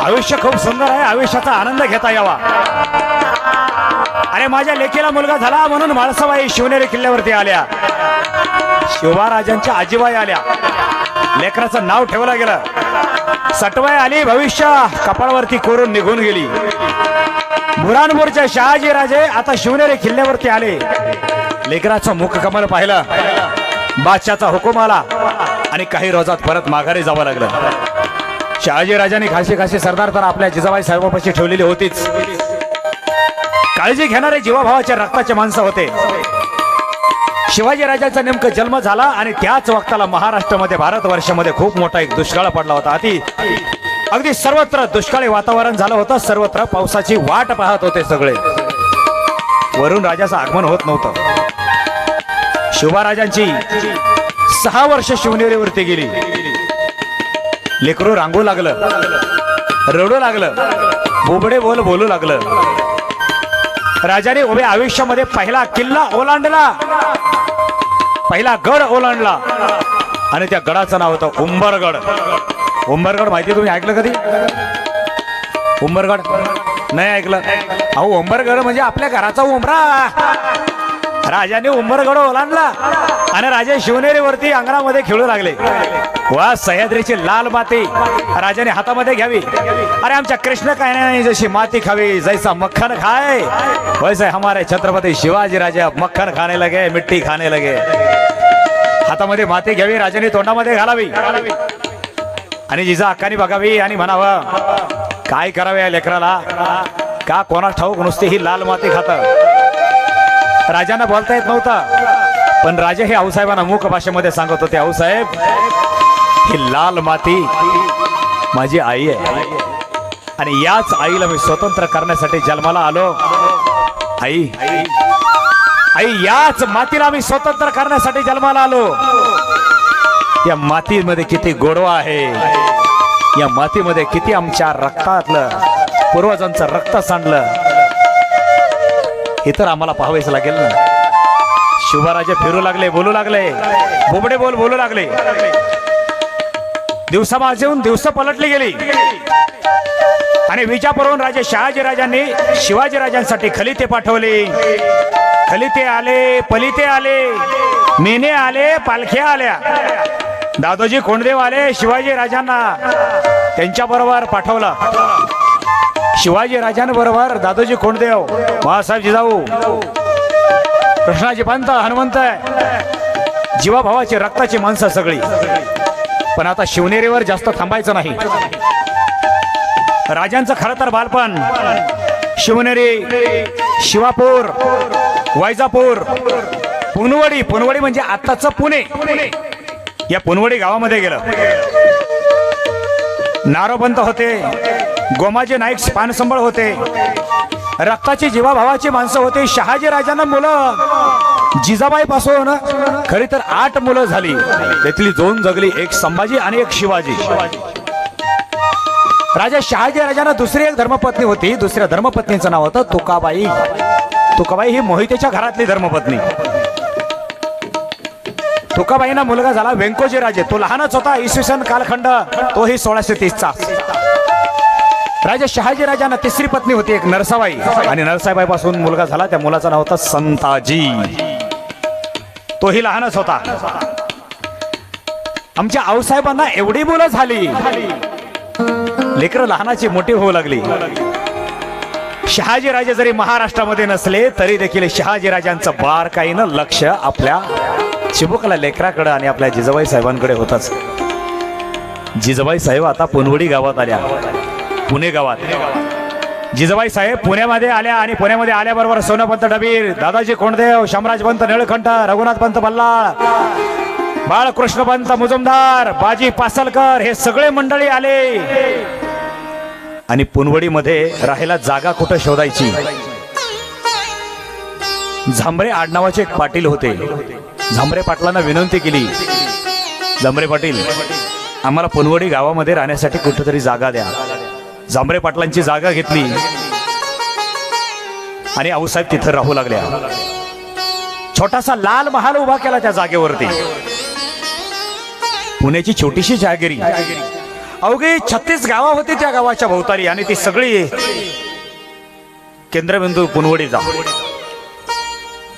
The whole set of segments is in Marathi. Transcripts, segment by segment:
आयुष्य खूप सुंदर आहे, आयुष्याचा आनंद घेता यावा। अरे माझ्या लेकीला मुलगा झाला म्हणून म्हाळसाबाई शिवनेरी किल्ल्यावरती आल्या, शिवाराजांच्या आजीबाई आल्या, लेकराचं नाव ठेवलं गेलं, सटवाई आली, भविष्य कपाळावरती कोरून निघून गेली। बुरानपूरचे शहाजी राजे आता शिवनेरी किल्ल्यावरती आले, लेकराचं मुख कमल पाहिलं, बादशाचा हुकूम आला आणि काही रोजात परत माघारी जावं लागलं। शहाजी राजांनी खाशी खाशी सरदार तर आपल्या जिजाबाई साहेबांपाशी ठेवलेली होतीच, काळजी घेणारे जीवाभावाच्या रक्ताचे माणसं होते। शिवाजी राजाचा नेमका जन्म झाला आणि त्याच वक्ताला महाराष्ट्रामध्ये भारतवर्षामध्ये खूप मोठा एक दुष्काळ पडला होता। अगदी सर्वत्र दुष्काळी वातावरण झालं होतं, सर्वत्र पावसाची वाट पाहत होते सगळे, वरून राजाचं आगमन होत नव्हतं। शिवराजांची 6 वर्ष शिवनेरीवरती गेली, लेकरू रांगू लागलं, रडू लागलं, बोबडे बोल बोलू लागलं। राजाने उभ्या आयुष्यामध्ये पहिला किल्ला ओलांडला, पहिला गड ओलांडला आणि त्या गडाचं नाव होतं उंबरगड। उंबरगड माहिती तुम्ही ऐकलं कधी? उंबरगड नाही ऐकलं? अहो उंबरगड म्हणजे आपल्या घराचा उंबरा। राजाने उंबरगड ओलांडला आणि राजे शिवनेरीवरती अंगणामध्ये खेळू लागले। वा सह्याद्रीची लाल माती राजाने हातामध्ये घ्यावी। अरे आमच्या कृष्ण काय नाही, जशी माती खावी, जैसा मक्खन खाए वैसे हमारे छत्रपती शिवाजी राजा मक्खन खाने लगे, मिट्टी खाने लगे। हातामध्ये माती घ्यावी, राजाने तोंडामध्ये घालावी आणि जिजा अक्कानी बघावी आणि म्हणावं काय करावे या लेकराला, का कोणा ठाऊक नुसती ही लाल माती खात। राजांना बोलता येत नव्हतं, पण राजे हे आऊसाहेबांना मूक भाषेमध्ये सांगत होते, आऊसाहेब ही लाल माती माझी आई आहे आणि याच आईला मी स्वतंत्र करण्यासाठी जन्माला आलो। आई आई याच मातीला मी स्वतंत्र करण्यासाठी जन्माला आलो। या मातीमध्ये किती गोडवा आहे, या मातीमध्ये किती आमच्या रक्तातलं पूर्वजांचं रक्त सांडलं, हे तर आम्हाला पाहावेच लागेल ना। शिवराजे फिरू लागले, बोलू लागले, बोबडे बोल बोलू लागले। दिवसा वाजून दिवस पलटली गेली आणि विजापूरहून राजे शहाजी राजांनी शिवाजी राजांसाठी खलिते पाठवले। खलिते आले, पलिते आले, मेने आले, पालख्या आल्या। दादोजी कोंडदेव आले, शिवाजी राजांना त्यांच्या बरोबर पाठवलं। शिवाजी राजांबरोबर दादोजी कोंडदेव, महासाहेब जिजाऊ, कृष्णाजी पंत, हनुमंत, जीवाभावाची रक्ताची माणसं सगळी। पण आता शिवनेरीवर जास्त थांबायचं नाही। राजांचं खरं तर बालपण शिवनेरी, शिवापूर, वैजापूर, पुनवडी, पुनवडी म्हणजे आत्ताचं पुणे, या पुनवडी गावामध्ये गेलं। नारोपंत होते, गोमाजी नाईक पानसंबळ होते, रक्ताची जीवाभावाची माणसं होते। शहाजी राजांना मुलं जिजाबाई पासून खरी तर 8 मुलं झाली, त्यातली 2 जगली, एक संभाजी आणि एक शिवाजी। राजा शहाजी राजांना दुसरी एक धर्मपत्नी होती, दुसऱ्या धर्मपत्नीचं नाव होतं तुकाबाई। तुकाबाई ही मोहितेच्या घरातली धर्मपत्नी। तुकाबाईंना मुलगा झाला व्यंकोजी राजे, तो लहानच होता, इसवी सन कालखंड तोही 1630चा। राजा शहाजी राजांना तिसरी पत्नी होती एक नरसाबाई, आणि नरसाबाई पासून मुलगा झाला, त्या मुलाचं नाव होतं संताजी, तोही लहानच होता। आमच्या आऊसाहेबांना एवढी मुलं झाली, लेकरं लहानाची मोठी होऊ लागली। शहाजी राजे जरी महाराष्ट्रामध्ये नसले तरी देखील शहाजी राजांचं बारकाईनं लक्ष आपल्या चिमुकल्या लेकराकडे आणि आपल्या जिजाबाई साहेबांकडे होतच। जिजाबाई साहेब आता पुनवडी गावात आल्या, पुणे गावात। जिजाबाई साहेब पुण्यामध्ये आल्या आणि पुण्यामध्ये आल्याबरोबर सोनपंत डबीर, दादाजी कोंडदेव, शामराजपंत निळकंठ, रघुनाथपंत बल्लाळ, बाळकृष्णपंत मुजुमदार, बाजी पासलकर हे सगळे मंडळी आले। आणि पुनवडीमध्ये राहायला जागा कुठं शोधायची? झांबरे आडनावाचे एक पाटील होते। झांबरे पाटलांना विनंती केली, झांबरे पाटील आम्हाला पुनवडी गावामध्ये राहण्यासाठी कुठेतरी जागा द्या। झांबरे पाटलांची जागा घेतली आणि आऊसाहेब तिथं राहू लागल्या। छोटासा लाल महाल उभा केला त्या जागेवरती। पुण्याची छोटीशी जहागिरी अवघी 36 गावं होती त्या गावाच्या भोवताली आणि ती सगळी केंद्रबिंदू पुनवडीचा.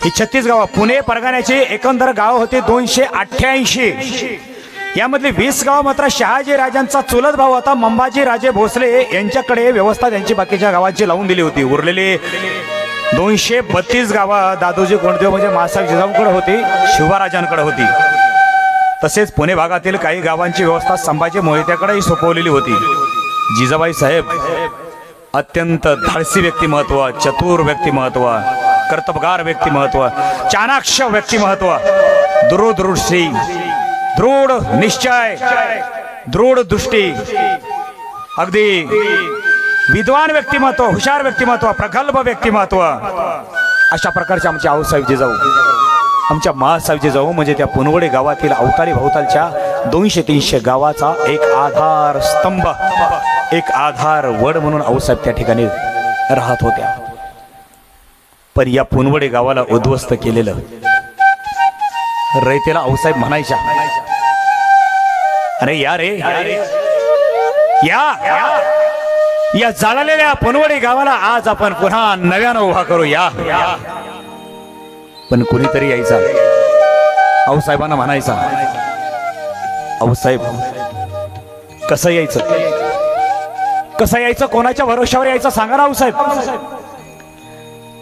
ही 36 गावं पुणे परगण्याची एकंदर गावं होती 288. यामधली 20 गावं मात्र शहाजी राजांचा चुलत भाऊ होता मंबाजी राजे भोसले यांच्याकडे व्यवस्था त्यांची बाकीच्या गावांची लावून दिली होती. उरलेली 232 गावं दादोजी कोंडदेव म्हणजे मासाहेब जिजाऊंकडे होती, शिवराजांकडे होती. तसेच पुणे भागातील काही गावांची व्यवस्था संभाजी मोहित्याकडेही सोपवलेली होती. जिजाबाई साहेब अत्यंत धाडसी व्यक्तिमत्व, चतुर व्यक्तिमत्व, कर्तबगार व्यक्तिमत्व, चाणाक्ष व्यक्तिमत्व, दूरदृष्टी, दृढ निश्चय, दृढ दृष्टी, अगदी विद्वान व्यक्तिमत्व, हुशार व्यक्तिमत्व, प्रगल्भ व्यक्तिमत्व, अशा प्रकारचे आमचे आऊसाहेब जिजाऊ, आमच्या मासाहेब जिजाऊ म्हणजे त्या पुनवडे गावातील अवताली भोवतालच्या 200-300 गावाचा एक आधार स्तंभ, एक आधार वड म्हणून आऊसाहेब त्या ठिकाणी राहत होत्या. पण या पुनवडे गावाला उद्ध्वस्त केलेलं रयतेला आऊसाहेब म्हणायच्या, अरे या रे या जाळलेल्या पुनवडे गावाला आज आपण पुन्हा नव्यानं उभा करू या. पण कुणीतरी यायचा, आऊसाहेबांना म्हणायचा, आऊसाहेब कसं यायचं, कसं यायचं, कोणाच्या भरोश्यावर यायचं सांगा ना आऊसाहेब.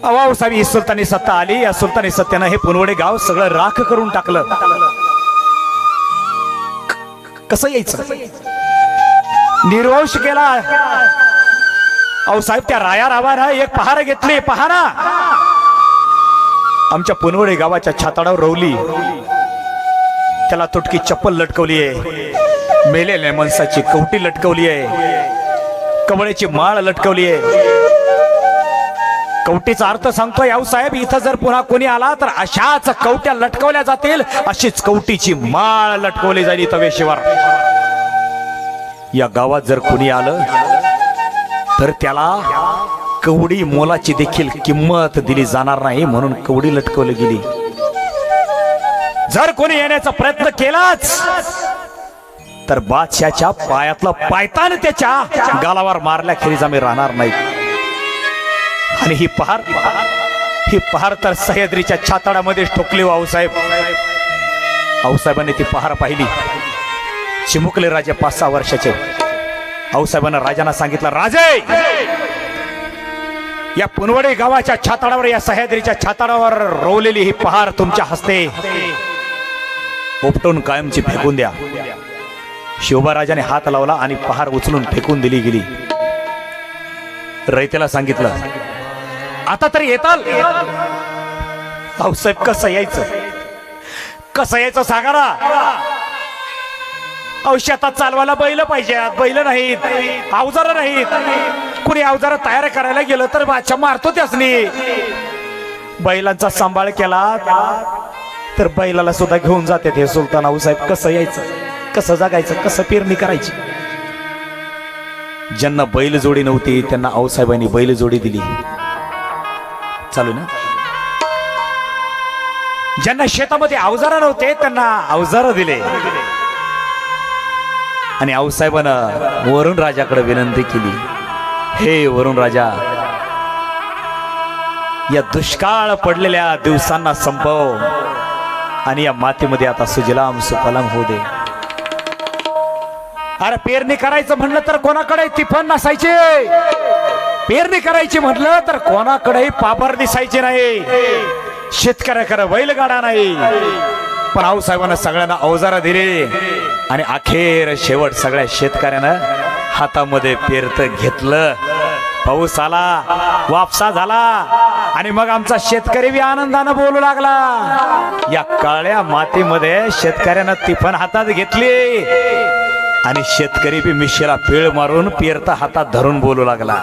आऊसाहेब ही सुलतानी सत्ता आली, या सुलतानी सत्तेनं हे पुनवडे गाव सगळं राख करून टाकलं. कसं यायचं, निर्वंश केला. आऊसाहेब त्या राया रावानं एक पहार घेतली, पहारा आमच्या पुनवडे गावाच्या छाताडावर रोवली, त्याला तुटकी चप्पल लटकवली आहे, मेलेल्या माणसाची कवटी लटकवली आहे, कमळाची माळ लटकवली आहे. कवटीचा अर्थ सांगतोय आऊसाहेब, इथं जर पुन्हा कोणी आला तर अशाच कवट्या लटकवल्या जातील, अशीच कवटीची माळ लटकवली जाईल इथं वेशीवर. या गावात जर कोणी आलं तर त्याला कवडी मोलाची देखील किंमत दिली जाणार नाही, म्हणून कवडी लटकवली गेली. जर कोणी येण्याचा प्रयत्न केलाच तर बादशाच्या पायातलं पायतान त्याच्या गालावर मारल्याखेरीज आम्ही राहणार नाही. आणि ही पहार तर सह्याद्रीच्या छाताडामध्ये ठोकली. आऊसाहेब, आऊसाहेबांनी ती पहार पाहिली. चिमुकले राजे 5-6 वर्षाचे. आऊसाहेबांना राजांना सांगितलं, राजे या पुनवडे गावाच्या छाताडावर, या सह्याद्रीच्या छाताडावर रोवलेली ही पहार तुमच्या हस्ते उपटून कायमची फेकून द्या. शिवबाराजाने हात लावला आणि पहार उचलून फेकून दिली गेली. रयतेला सांगितलं, आता तरी येताल. आऊसाहेब कसं यायचं, कसं यायचं सांगा ना. औषधात चालवायला बैल पाहिजे, बैल नाहीत, अवजार नाहीत. कुणी अवजार तयार करायला गेलं तर बादशाह मारतो त्यासनी. बैलांचा सांभाळ केला तर बैलाला सुद्धा घेऊन जाते ते सुलतान. आऊसाहेब कसं यायचं, कसं जगायचं, कसं पेरणी करायची. ज्यांना बैल जोडी नव्हती त्यांना आऊसाहेबांनी बैल जोडी दिली. चालू ना. ज्यांना शेतामध्ये अवजार नव्हते त्यांना अवजार दिले. आणि आऊसाहेबांना वरुण राजाकडे विनंती केली, हे वरुण राजा, या दुष्काळ पडलेल्या दिवसांना संपव आणि या मातीमध्ये आता सुजलाम सुफलाम होऊ दे. अरे पेरणी करायचं म्हणलं तर कोणाकडे तिफन नसायचे, पेरणी करायची म्हटलं तर कोणाकडे पाबर दिसायचे नाही, शेतकऱ्याकडे बैलगाडा नाही. पण आऊसाहेबांना सगळ्यांना अवजारा दिले आणि अखेर शेवट सगळ्या शेतकऱ्यानं हातामध्ये पेरत घेतलं. पाऊस आला, वापसा झाला आणि मग आमचा शेतकरी बी आनंदानं बोलू लागला. या काळ्या मातीमध्ये शेतकऱ्यानं तिफन हातात घेतली आणि शेतकरी बी मिशीला पीळ मारून पेरता हातात धरून बोलू लागला.